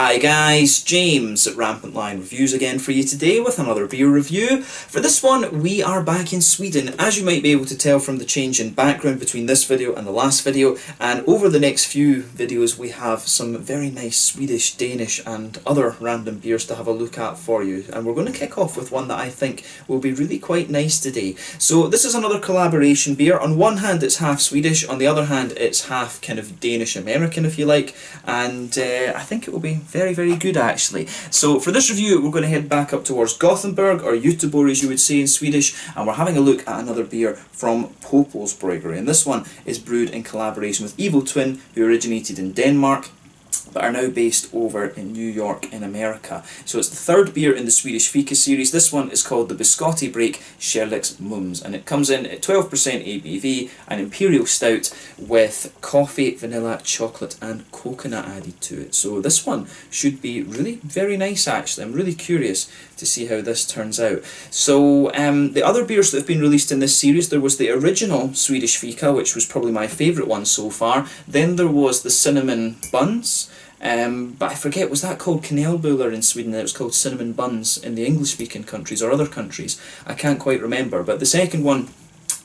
Hi guys, James at Rampant Lion Reviews again for you today with another beer review. For this one, we are back in Sweden, as you might be able to tell from the change in background between this video and the last video, and over the next few videos we have some very nice Swedish, Danish and other random beers to have a look at for you. And we're going to kick off with one that I think will be really quite nice today. So this is another collaboration beer. On one hand it's half Swedish, on the other hand it's half kind of Danish-American if you like, and I think it will be very, very good actually. So for this review we're going to head back up towards Gothenburg, or Göteborg as you would say in Swedish, and we're having a look at another beer from Poppels Bryggeri, and this one is brewed in collaboration with Evil Twin, who originated in Denmark but are now based over in New York in America. So it's the third beer in the Swedish Fika series. This one is called the Biscotti break Kärleksmums, and it comes in at 12% ABV, an Imperial Stout with coffee, vanilla, chocolate and coconut added to it. So this one should be really very nice actually. I'm really curious to see how this turns out. So the other beers that have been released in this series, there was the original Swedish Fika, which was probably my favourite one so far. Then there was the cinnamon buns, but I forget, was that called kanelbullar in Sweden? It was called cinnamon buns in the English-speaking countries or other countries. I can't quite remember, but the second one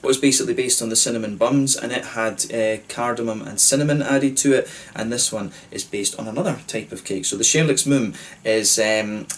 was basically based on the cinnamon buns, and it had cardamom and cinnamon added to it, and this one is based on another type of cake. So the Kärleksmums is,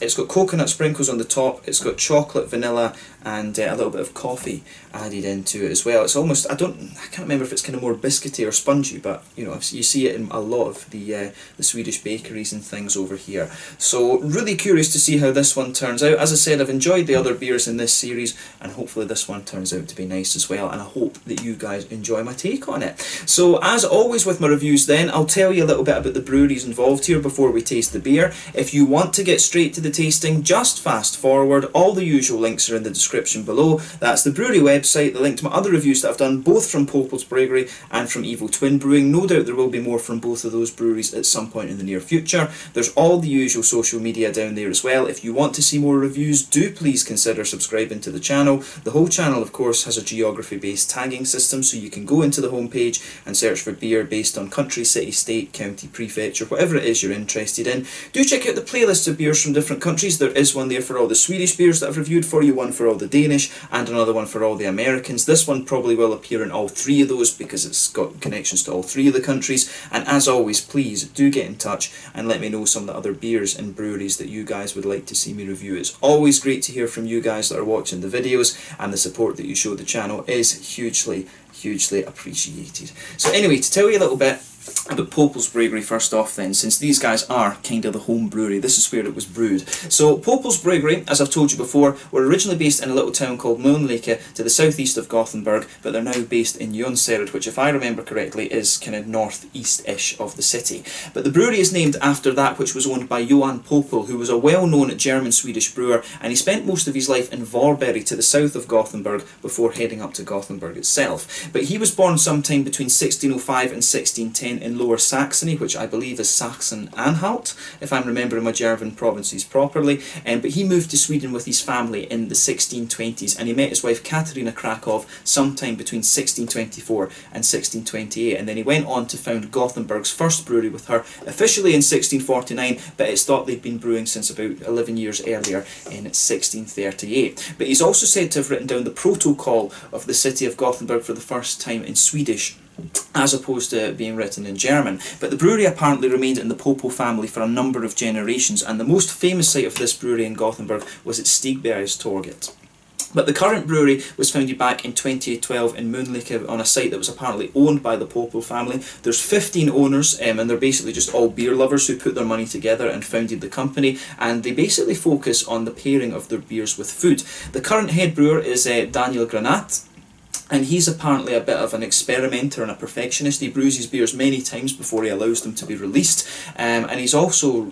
it's got coconut sprinkles on the top, it's got chocolate, vanilla and a little bit of coffee added into it as well. It's almost, I can't remember if it's kind of more biscuity or spongy, but you know, you see it in a lot of the Swedish bakeries and things over here. So really curious to see how this one turns out. As I said, I've enjoyed the other beers in this series, and hopefully this one turns out to be nice as well, and I hope that you guys enjoy my take on it. So as always with my reviews then, I'll tell you a little bit about the breweries involved here before we taste the beer. If you want to get straight to the tasting, just fast forward. All the usual links are in the description below. That's the brewery website, the link to my other reviews that I've done both from Poppels Bryggeri and from Evil Twin Brewing. No doubt there will be more from both of those breweries at some point in the near future. There's all the usual social media down there as well. If you want to see more reviews, do please consider subscribing to the channel. The whole channel of course has a geography based tagging system, so you can go into the homepage and search for beer based on country, city, state, county, prefecture, whatever it is you're interested in. Do check out the playlist of beers from different countries. There is one there for all the Swedish beers that I've reviewed for you, one for all the Danish and another one for all the Americans. This one probably will appear in all three of those because it's got connections to all three of the countries. And as always, please do get in touch and let me know some of the other beers and breweries that you guys would like to see me review. It's always great to hear from you guys that are watching the videos, and the support that you show the channel is hugely appreciated. So anyway, to tell you a little bit about Poppels Bryggeri first off then, since these guys are kind of the home brewery, this is where it was brewed. So Poppels Bryggeri, as I've told you before, were originally based in a little town called Mölnlycke to the southeast of Gothenburg, but they're now based in Jonserad, which if I remember correctly is kind of northeast-ish of the city. But the brewery is named after that which was owned by Johan Poppel, who was a well-known German-Swedish brewer, and he spent most of his life in Varberg to the south of Gothenburg before heading up to Gothenburg itself. But he was born sometime between 1605 and 1610 in Lower Saxony, which I believe is Saxon-Anhalt, if I'm remembering my German provinces properly. But he moved to Sweden with his family in the 1620s, and he met his wife Katarina Krakow sometime between 1624 and 1628, and then he went on to found Gothenburg's first brewery with her, officially in 1649, but it's thought they'd been brewing since about 11 years earlier in 1638. But he's also said to have written down the protocol of the city of Gothenburg for the first time in Swedish, as opposed to being written in German. But the brewery apparently remained in the Poppel family for a number of generations, and the most famous site of this brewery in Gothenburg was at Stigbergstorget. But the current brewery was founded back in 2012 in Mölnlycke on a site that was apparently owned by the Poppel family. There's 15 owners, and they're basically just all beer lovers who put their money together and founded the company, and they basically focus on the pairing of their beers with food. The current head brewer is Daniel Granat, and he's apparently a bit of an experimenter and a perfectionist. He brews his beers many times before he allows them to be released, and he also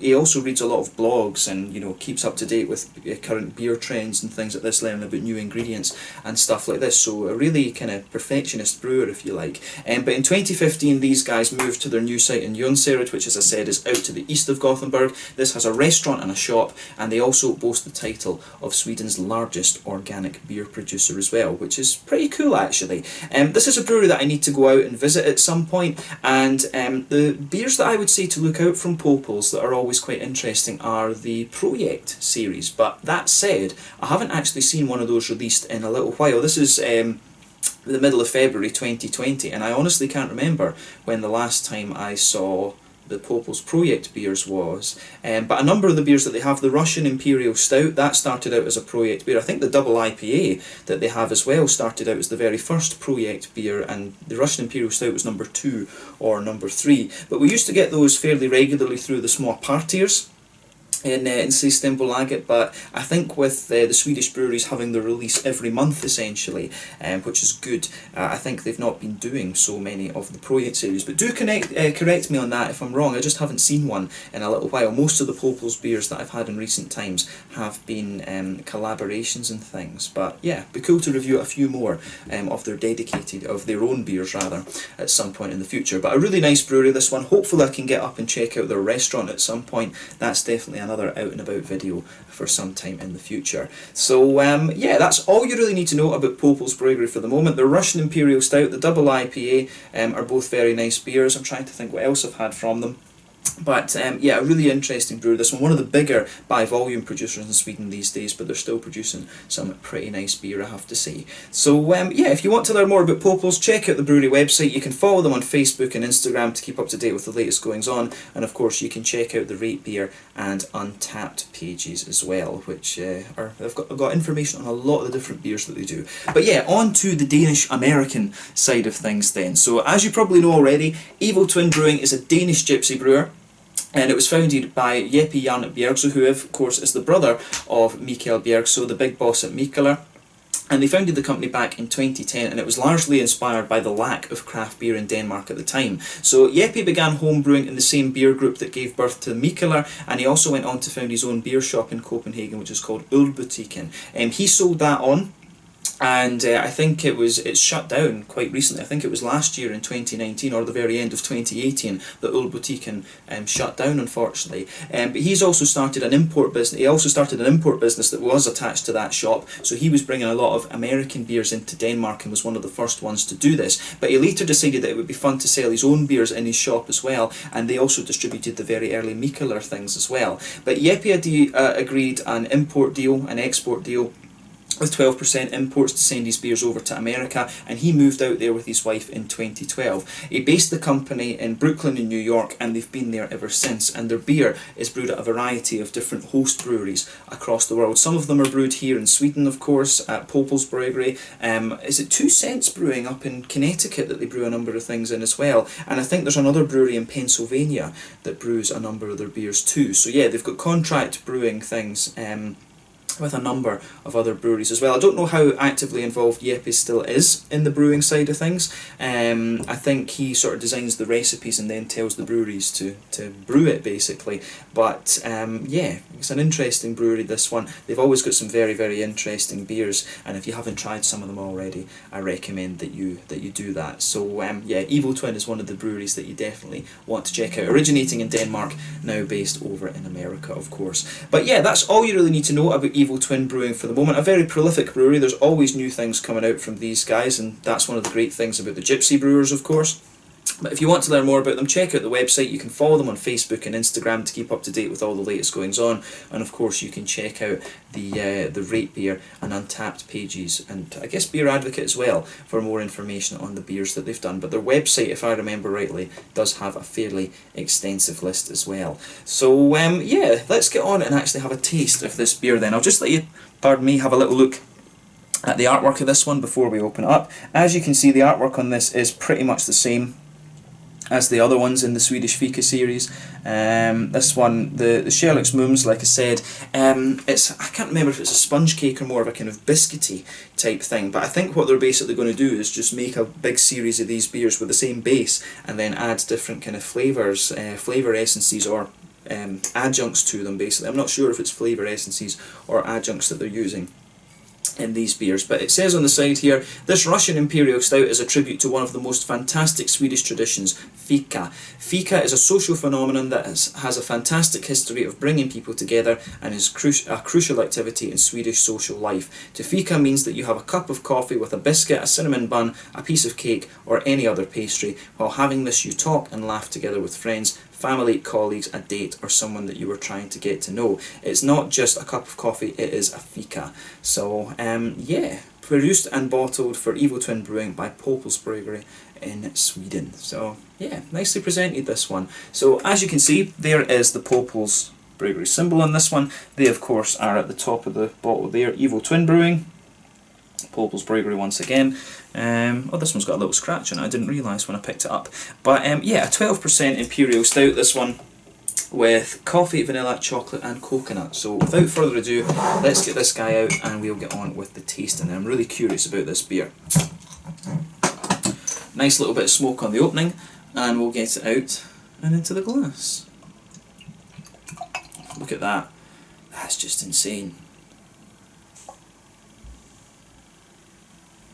reads a lot of blogs and, you know, keeps up to date with current beer trends and things like this, learning about new ingredients and stuff like this. So a really kind of perfectionist brewer, if you like. But in 2015 these guys moved to their new site in Jonserad, which as I said is out to the east of Gothenburg. This has a restaurant and a shop, and they also boast the title of Sweden's largest organic beer producer as well, which is pretty cool actually. This is a brewery that I need to go out and visit at some point, and the beers that I would say to look out from Poppels that are always quite interesting are the Project series. But that said, I haven't actually seen one of those released in a little while. This is the middle of February 2020, and I honestly can't remember when the last time I saw the Poppels Project beers was. But a number of the beers that they have, the Russian Imperial Stout, that started out as a Project beer. I think the double IPA that they have as well started out as the very first Project beer, and the Russian Imperial Stout was number 2 or number 3. But we used to get those fairly regularly through the small partiers in Systembolaget, but I think with the Swedish breweries having their release every month essentially, which is good, I think they've not been doing so many of the Project series. But do correct me on that if I'm wrong. I just haven't seen one in a little while. Most of the Poppels beers that I've had in recent times have been collaborations and things. But yeah, it'd be cool to review a few more of their own beers rather, at some point in the future. But a really nice brewery, this one. Hopefully I can get up and check out their restaurant at some point. That's definitely another out and about video for some time in the future. So yeah, that's all you really need to know about Poppels Bryggeri for the moment. The Russian Imperial Stout, the double IPA are both very nice beers. I'm trying to think what else I've had from them. But yeah, a really interesting brewer. This one of the bigger by volume producers in Sweden these days, but they're still producing some pretty nice beer, I have to say. So yeah, if you want to learn more about Poppels, check out the brewery website. You can follow them on Facebook and Instagram to keep up to date with the latest goings on, and of course you can check out the Rate Beer and Untappd pages as well, which they've got information on a lot of the different beers that they do. But yeah, on to the Danish-American side of things then. So as you probably know already, Evil Twin Brewing is a Danish gypsy brewer. And it was founded by Jeppe Jan Bjergso, who of course is the brother of Mikael Bjergso, the big boss at Mikkeller. And they founded the company back in 2010, and it was largely inspired by the lack of craft beer in Denmark at the time. So Jeppe began home brewing in the same beer group that gave birth to Mikkeller, and he also went on to found his own beer shop in Copenhagen, which is called Ølbutikken. He sold that on, and I think it's shut down quite recently. I think it was last year in 2019 or the very end of 2018 that Ølbutikken shut down, unfortunately. But he's also started an import business. He also started an import business that was attached to that shop. So he was bringing a lot of American beers into Denmark and was one of the first ones to do this. But he later decided that it would be fun to sell his own beers in his shop as well, and they also distributed the very early Mikkeller things as well. But Jeppe had agreed an import deal, an export deal, with 12% imports to send his beers over to America, and he moved out there with his wife in 2012. He based the company in Brooklyn in New York, and they've been there ever since, and their beer is brewed at a variety of different host breweries across the world. Some of them are brewed here in Sweden, of course, at Poppels Bryggeri. Is it 2 Cents Brewing up in Connecticut that they brew a number of things in as well? And I think there's another brewery in Pennsylvania that brews a number of their beers too. So yeah, they've got contract brewing things with a number of other breweries as well. I don't know how actively involved Jeppe still is in the brewing side of things. I think he sort of designs the recipes and then tells the breweries to brew it, basically. But yeah, it's an interesting brewery, this one. They've always got some very, very interesting beers, and if you haven't tried some of them already, I recommend that you do that. So yeah, Evil Twin is one of the breweries that you definitely want to check out. Originating in Denmark, now based over in America, of course. But yeah, that's all you really need to know about Evil Twin Brewing for the moment. A very prolific brewery. There's always new things coming out from these guys, and that's one of the great things about the gypsy brewers, of course. But if you want to learn more about them, check out the website. You can follow them on Facebook and Instagram to keep up to date with all the latest goings on, and of course you can check out the Rate Beer and Untappd pages, and I guess Beer Advocate as well, for more information on the beers that they've done. But their website, if I remember rightly, does have a fairly extensive list as well. So yeah, let's get on and actually have a taste of this beer then. I'll just let you, pardon me, have a little look at the artwork of this one before we open it up. As you can see, the artwork on this is pretty much the same as the other ones in the Swedish Fika series. This one, the Kärleksmums, like I said, I can't remember if it's a sponge cake or more of a kind of biscuity type thing, but I think what they're basically going to do is just make a big series of these beers with the same base and then add different kind of flavours, flavour essences or adjuncts to them, basically. I'm not sure if it's flavour essences or adjuncts that they're using. in these beers. But it says on the side here, this Russian Imperial Stout is a tribute to one of the most fantastic Swedish traditions, Fika. Fika is a social phenomenon that has a fantastic history of bringing people together and is a crucial activity in Swedish social life. To Fika means that you have a cup of coffee with a biscuit, a cinnamon bun, a piece of cake or any other pastry. While having this you talk and laugh together with friends, family, colleagues, a date or someone that you were trying to get to know. It's not just a cup of coffee, it is a fika. So yeah, produced and bottled for Evil Twin Brewing by Poppels Bryggeri in Sweden. So yeah, nicely presented, this one. So as you can see, there is the Poppels Bryggeri symbol on this one. They of course are at the top of the bottle there, Evil Twin Brewing, Poppels Bryggeri once again. Oh, this one's got a little scratch on it, I didn't realise when I picked it up. But yeah, a 12% Imperial Stout, this one, with coffee, vanilla, chocolate and coconut. So without further ado, let's get this guy out and we'll get on with the tasting. I'm really curious about this beer. Nice little bit of smoke on the opening, and we'll get it out and into the glass. Look at that, that's just insane.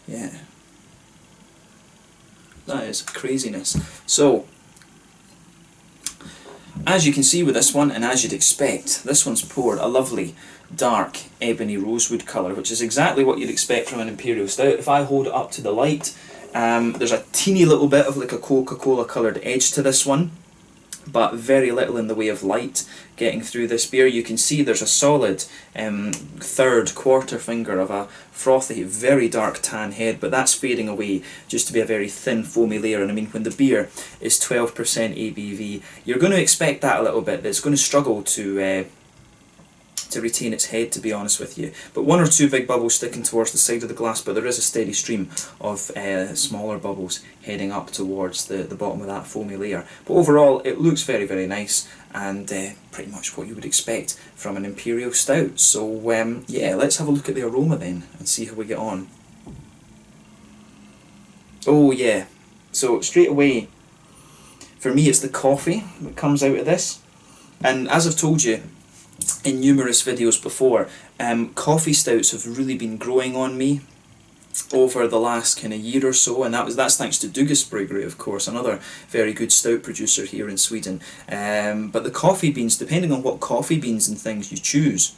Yeah, that is craziness. So, as you can see with this one, and as you'd expect, this one's poured a lovely dark ebony rosewood colour, which is exactly what you'd expect from an Imperial Stout. If I hold it up to the light, there's a teeny little bit of like a Coca-Cola coloured edge to this one, but very little in the way of light getting through this beer. You can see there's a solid third quarter finger of a frothy, very dark tan head, but that's fading away just to be a very thin foamy layer. And I mean, when the beer is 12% ABV, you're going to expect that a little bit. It's going to struggle to retain its head, to be honest with you. But one or two big bubbles sticking towards the side of the glass, but there is a steady stream of smaller bubbles heading up towards the bottom of that foamy layer. But overall, it looks very, very nice, and pretty much what you would expect from an Imperial Stout. So yeah, let's have a look at the aroma then and see how we get on. Oh yeah, so straight away, for me it's the coffee that comes out of this. And as I've told you in numerous videos before, coffee stouts have really been growing on me over the last kind of year or so, and that's thanks to Dugas Bryggeri, of course, another very good stout producer here in Sweden. But the coffee beans, depending on what coffee beans and things you choose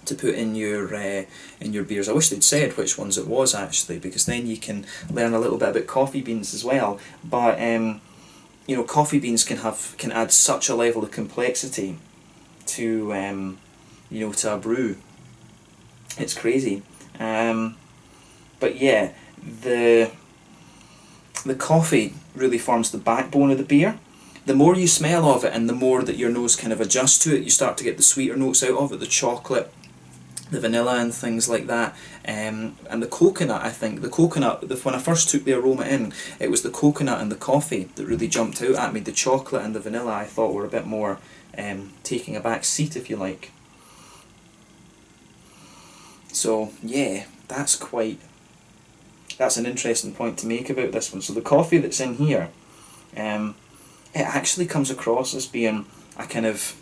to put in your beers, I wish they'd said which ones it was actually, because then you can learn a little bit about coffee beans as well. But you know, coffee beans can add such a level of complexity to you know, to a brew. It's crazy. But yeah, the coffee really forms the backbone of the beer. The more you smell of it and the more that your nose kind of adjusts to it, you start to get the sweeter notes out of it, the chocolate, the vanilla and things like that. And the coconut, I think, when I first took the aroma in, it was the coconut and the coffee that really jumped out at me. The chocolate and the vanilla I thought were a bit more taking a back seat, if you like. So yeah, that's an interesting point to make about this one. So the coffee that's in here, it actually comes across as being a kind of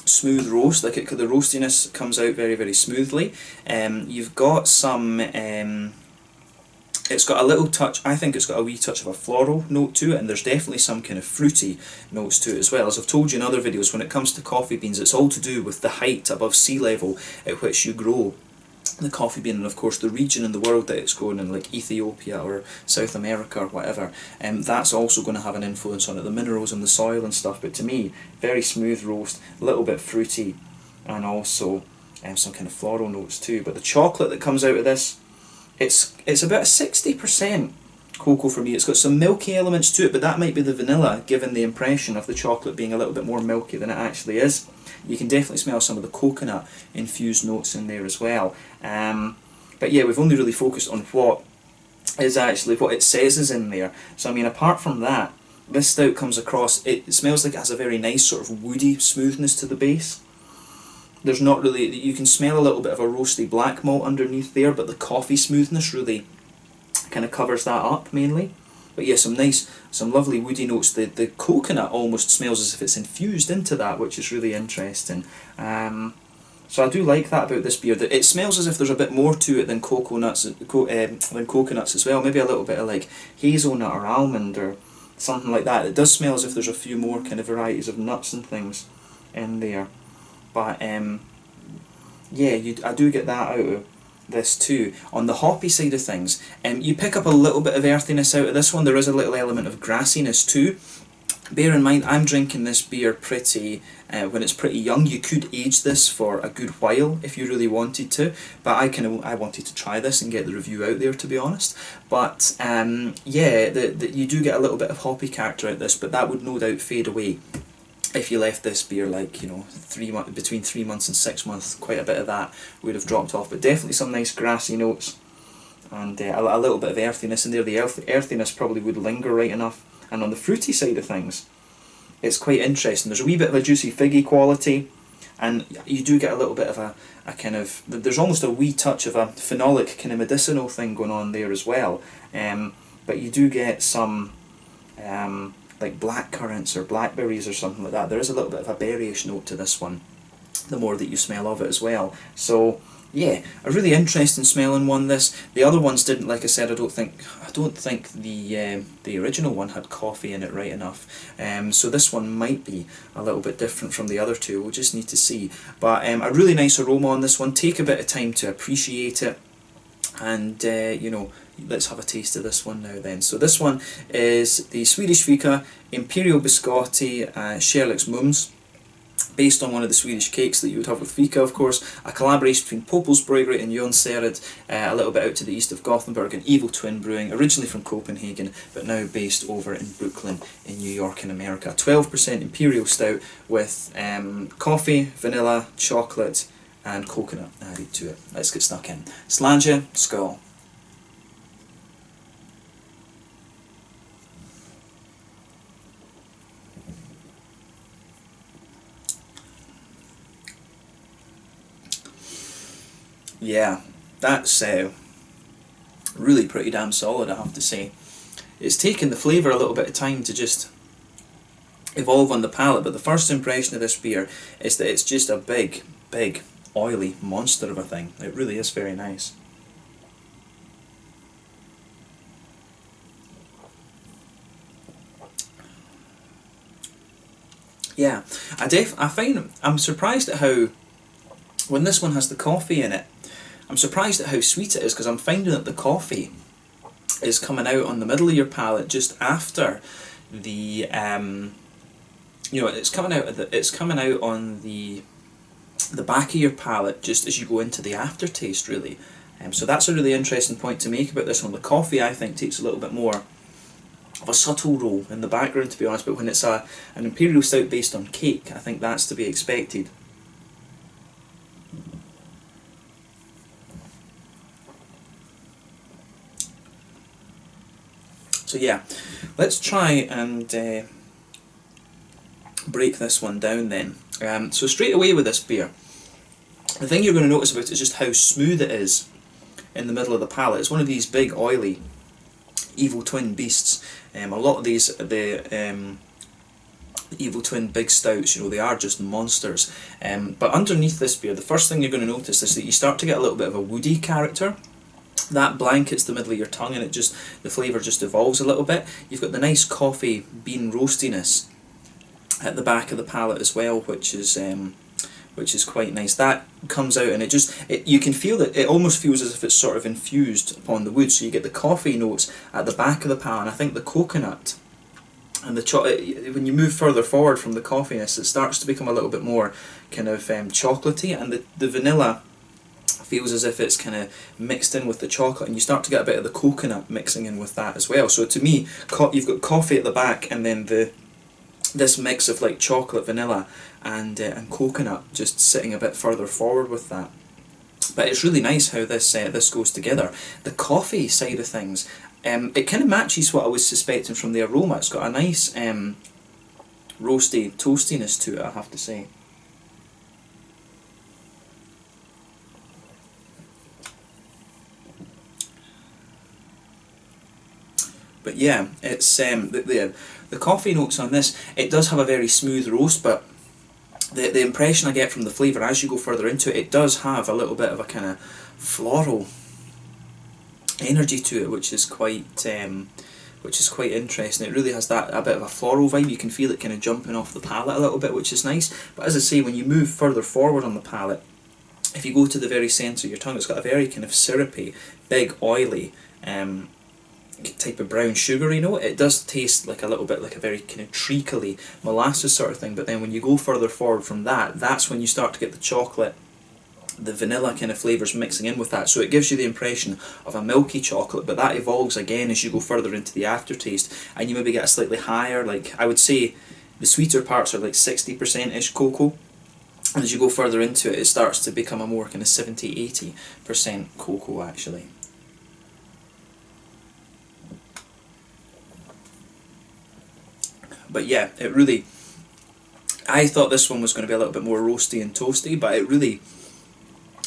smooth roast, like the roastiness comes out very, very smoothly. You've got some, it's got a little touch, I think it's got a wee touch of a floral note to it, and there's definitely some kind of fruity notes to it as well. As I've told you in other videos, when it comes to coffee beans, it's all to do with the height above sea level at which you grow the coffee bean, and of course the region in the world that it's grown in, like Ethiopia or South America or whatever, that's also going to have an influence on it, the minerals in the soil and stuff. But to me, very smooth roast, a little bit fruity, and also some kind of floral notes too. But the chocolate that comes out of this, it's about 60% cocoa for me. It's got some milky elements to it, but that might be the vanilla giving the impression of the chocolate being a little bit more milky than it actually is. You can definitely smell some of the coconut infused notes in there as well. But yeah, we've only really focused on what it says is in there. So I mean, apart from that, this stout comes across, it smells like it has a very nice sort of woody smoothness to the base. There's not really, you can smell a little bit of a roasty black malt underneath there, but the coffee smoothness really kind of covers that up mainly. But yeah, some lovely woody notes. The coconut almost smells as if it's infused into that, which is really interesting. So I do like that about this beer, that it smells as if there's a bit more to it than coconuts, than coconuts as well. Maybe a little bit of like hazelnut or almond or something like that. It does smell as if there's a few more kind of varieties of nuts and things in there. But yeah, I do get that out of this too. On the hoppy side of things, you pick up a little bit of earthiness out of this one. There is a little element of grassiness too. Bear in mind, I'm drinking this beer pretty when it's pretty young. You could age this for a good while if you really wanted to, but I wanted to try this and get the review out there, to be honest. But yeah, you do get a little bit of hoppy character out of this, but that would no doubt fade away if you left this beer, like, you know, between 3 months and 6 months. Quite a bit of that would have dropped off, but definitely some nice grassy notes and a little bit of earthiness in there. The earthiness probably would linger right enough. And on the fruity side of things, it's quite interesting. There's a wee bit of a juicy figgy quality, and you do get a little bit of a kind of, there's almost a wee touch of a phenolic kind of medicinal thing going on there as well. But you do get some like black currants or blackberries or something like that. There is a little bit of a berryish note to this one, the more that you smell of it as well. So yeah, a really interesting smelling one, this. The other ones didn't, like I said, I don't think the original one had coffee in it right enough. So this one might be a little bit different from the other two. We'll just need to see. But a really nice aroma on this one. Take a bit of time to appreciate it. And you know, let's have a taste of this one now then. So this one is the Swedish Fika Imperial Biscotti Kärleksmums, based on one of the Swedish cakes that you would have with Fika, of course. A collaboration between Poppels Bryggeri and Jonserad, a little bit out to the east of Gothenburg, and Evil Twin Brewing, originally from Copenhagen, but now based over in Brooklyn in New York in America. 12% Imperial Stout with coffee, vanilla, chocolate and coconut added to it. Let's get stuck in. Slàinte, skål. Yeah, that's really pretty damn solid, I have to say. It's taken the flavour a little bit of time to just evolve on the palate, but the first impression of this beer is that it's just a big, big, oily monster of a thing. It really is very nice. Yeah, I find, I'm surprised at how, when this one has the coffee in it, I'm surprised at how sweet it is, because I'm finding that the coffee is coming out on the middle of your palate just after the you know, it's coming out on the back of your palate just as you go into the aftertaste, really. So that's a really interesting point to make about this one. The coffee, I think, takes a little bit more of a subtle role in the background, to be honest, but when it's an Imperial Stout based on cake, I think that's to be expected. So yeah, let's try and break this one down then. So straight away with this beer, the thing you're going to notice about it is just how smooth it is in the middle of the palate. It's one of these big oily Evil Twin beasts. A lot of these, the Evil Twin big stouts, you know, they are just monsters. But underneath this beer, the first thing you're going to notice is that you start to get a little bit of a woody character. That blankets the middle of your tongue, and the flavour just evolves a little bit. You've got the nice coffee bean roastiness at the back of the palate as well, which is quite nice. That comes out, and you can feel that it almost feels as if it's sort of infused upon the wood. So you get the coffee notes at the back of the palate, and I think the coconut and the chocolate, when you move further forward from the coffeeness, it starts to become a little bit more kind of chocolatey, and the vanilla feels as if it's kind of mixed in with the chocolate, and you start to get a bit of the coconut mixing in with that as well. So to me, you've got coffee at the back, and then this mix of like chocolate, vanilla and coconut just sitting a bit further forward with that. But it's really nice how this goes together. The coffee side of things, it kind of matches what I was suspecting from the aroma. It's got a nice roasty toastiness to it, I have to say. But yeah, it's the coffee notes on this, it does have a very smooth roast, but the impression I get from the flavour as you go further into it, it does have a little bit of a kind of floral energy to it, which is quite interesting. It really has that a bit of a floral vibe. You can feel it kind of jumping off the palate a little bit, which is nice. But as I say, when you move further forward on the palate, if you go to the very centre of your tongue, it's got a very kind of syrupy, big, oily type of brown sugary note. It does taste like a little bit like a very kind of treacly molasses sort of thing, but then when you go further forward from that, that's when you start to get the chocolate, the vanilla kind of flavours mixing in with that. So it gives you the impression of a milky chocolate, but that evolves again as you go further into the aftertaste, and you maybe get a slightly higher, like I would say the sweeter parts are like 60%-ish cocoa, and as you go further into it, it starts to become a more kind of 70-80% cocoa actually. But yeah, it really, I thought this one was going to be a little bit more roasty and toasty, but it really,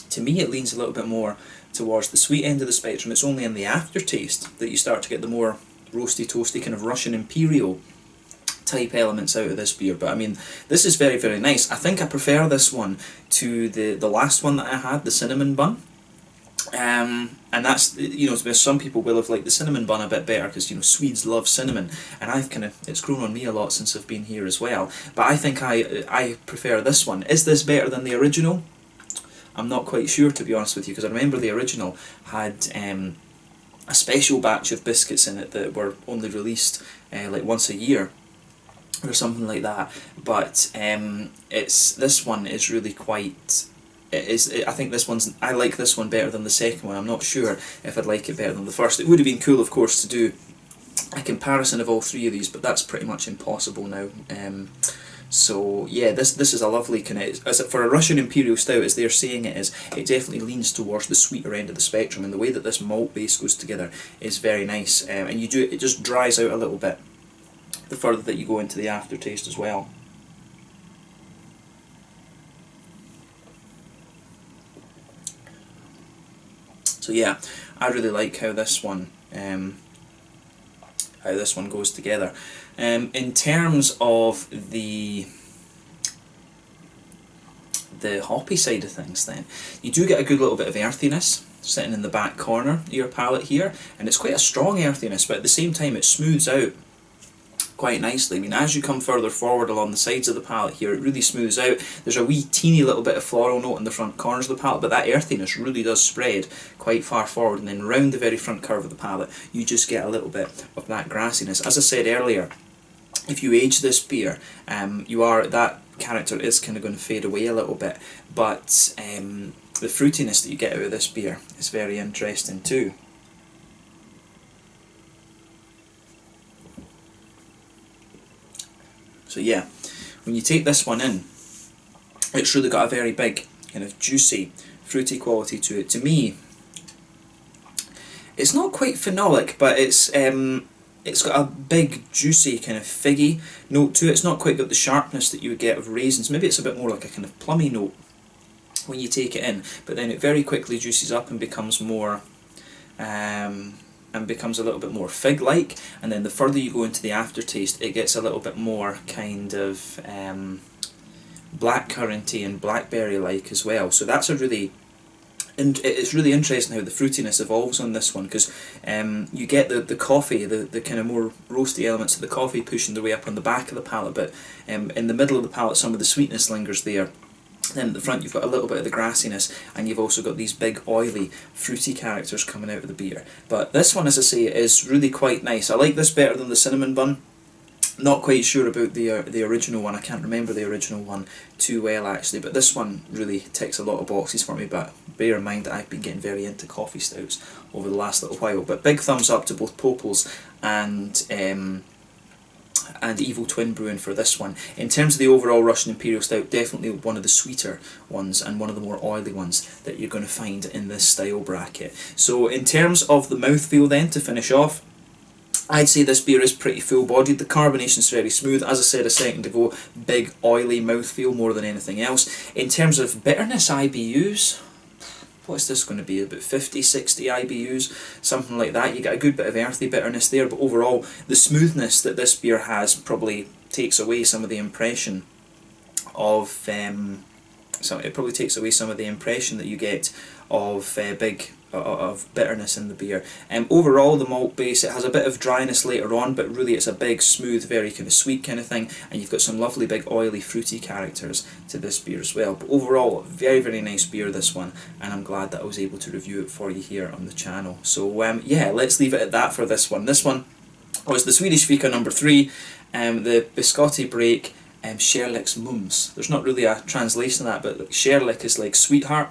to me, it leans a little bit more towards the sweet end of the spectrum. It's only in the aftertaste that you start to get the more roasty, toasty, kind of Russian Imperial type elements out of this beer. But I mean, this is very, very nice. I think I prefer this one to the last one that I had, the cinnamon bun. And that's, you know, some people will have liked the cinnamon bun a bit better because, you know, Swedes love cinnamon, and I've kind of, it's grown on me a lot since I've been here as well. But I think I prefer this one. Is this better than the original? I'm not quite sure, to be honest with you, because I remember the original had a special batch of biscuits in it that were only released like once a year or something like that. But this one is really quite. I think this one's. I like this one better than the second one. I'm not sure if I'd like it better than the first. It would have been cool, of course, to do a comparison of all three of these, but that's pretty much impossible now. So yeah, this is a lovely kind of, as for a Russian Imperial Stout, as they're saying it is, it definitely leans towards the sweeter end of the spectrum, and the way that this malt base goes together is very nice. And it just dries out a little bit the further that you go into the aftertaste as well. So yeah, I really like how this one goes together. In terms of the hoppy side of things, then you do get a good little bit of earthiness sitting in the back corner of your palate here, and it's quite a strong earthiness, but at the same time it smooths out quite nicely. I mean, as you come further forward along the sides of the palate here, it really smooths out. There's a wee teeny little bit of floral note in the front corners of the palate, but that earthiness really does spread quite far forward, and then round the very front curve of the palate you just get a little bit of that grassiness. As I said earlier, if you age this beer, that character is kind of going to fade away a little bit, but the fruitiness that you get out of this beer is very interesting too. So yeah, when you take this one in, it's really got a very big kind of juicy, fruity quality to it. To me, it's not quite phenolic, but it's got a big, juicy, kind of figgy note to it. It's not quite got the sharpness that you would get of raisins. Maybe it's a bit more like a kind of plummy note when you take it in, but then it very quickly juices up and becomes more a little bit more fig-like, and then the further you go into the aftertaste, it gets a little bit more kind of blackcurranty and blackberry-like as well. So that's it's really interesting how the fruitiness evolves on this one, because you get the coffee, the kind of more roasty elements of the coffee pushing their way up on the back of the palate, but in the middle of the palate some of the sweetness lingers there. Then at the front you've got a little bit of the grassiness, and you've also got these big oily fruity characters coming out of the beer. But this one, as I say, is really quite nice. I like this better than the cinnamon bun. Not quite sure about the original one. I can't remember the original one too well actually, but this one really ticks a lot of boxes for me. But bear in mind that I've been getting very into coffee stouts over the last little while. But big thumbs up to both Poppels and Evil Twin Brewing for this one. In terms of the overall Russian Imperial Stout, definitely one of the sweeter ones and one of the more oily ones that you're going to find in this style bracket. So in terms of the mouthfeel then, to finish off, I'd say this beer is pretty full-bodied. The carbonation's very smooth. As I said a second ago, big oily mouthfeel more than anything else. In terms of bitterness IBUs, what's this going to be, about 50, 60 IBUs, something like that. You get a good bit of earthy bitterness there, but overall the smoothness that this beer has probably takes away some of the impression of so it probably takes away some of the impression that you get of of bitterness in the beer. Overall, the malt base, it has a bit of dryness later on, but really it's a big, smooth, very kind of sweet kind of thing, and you've got some lovely big oily fruity characters to this beer as well. But overall, very, very nice beer, this one, and I'm glad that I was able to review it for you here on the channel. So yeah, let's leave it at that for this one. This one was the Swedish Fika number 3, the Biscotti break, Kärleksmums. There's not really a translation of that, but Kärlek is like sweetheart.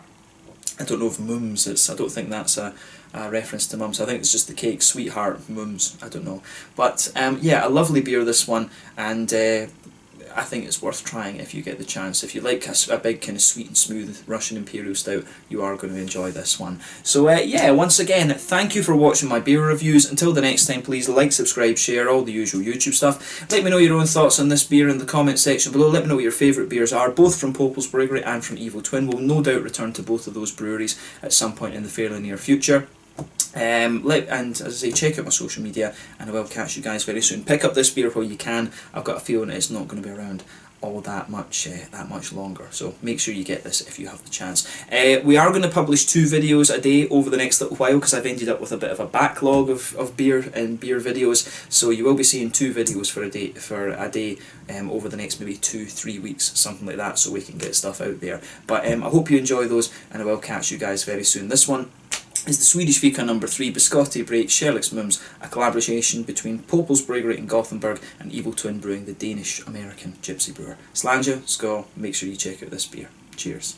I don't know if mums is, I don't think that's a reference to mums. I think it's just the cake, sweetheart, mums, I don't know. But yeah, a lovely beer, this one, and I think it's worth trying if you get the chance. If you like a big kind of sweet and smooth Russian Imperial Stout, you are going to enjoy this one. So yeah, once again, thank you for watching my beer reviews. Until the next time, please like, subscribe, share, all the usual YouTube stuff. Let me know your own thoughts on this beer in the comment section below. Let me know what your favourite beers are, both from Poppels Bryggeri and from Evil Twin. We'll no doubt return to both of those breweries at some point in the fairly near future. And as I say, check out my social media, and I will catch you guys very soon. Pick up this beer while you can. I've got a feeling it's not going to be around all that much longer, so make sure you get this if you have the chance. We are going to publish 2 videos a day over the next little while, because I've ended up with a bit of a backlog of beer and beer videos, so you will be seeing 2 videos for a day over the next maybe 2-3 weeks, something like that, so we can get stuff out there. But I hope you enjoy those, and I will catch you guys very soon. This one is the Swedish Fika number 3 Biscotti break Kärleksmums, a collaboration between Poppels Bryggeri in Gothenburg and Evil Twin Brewing, the Danish-American gypsy brewer. Slanja, skål, make sure you check out this beer. Cheers.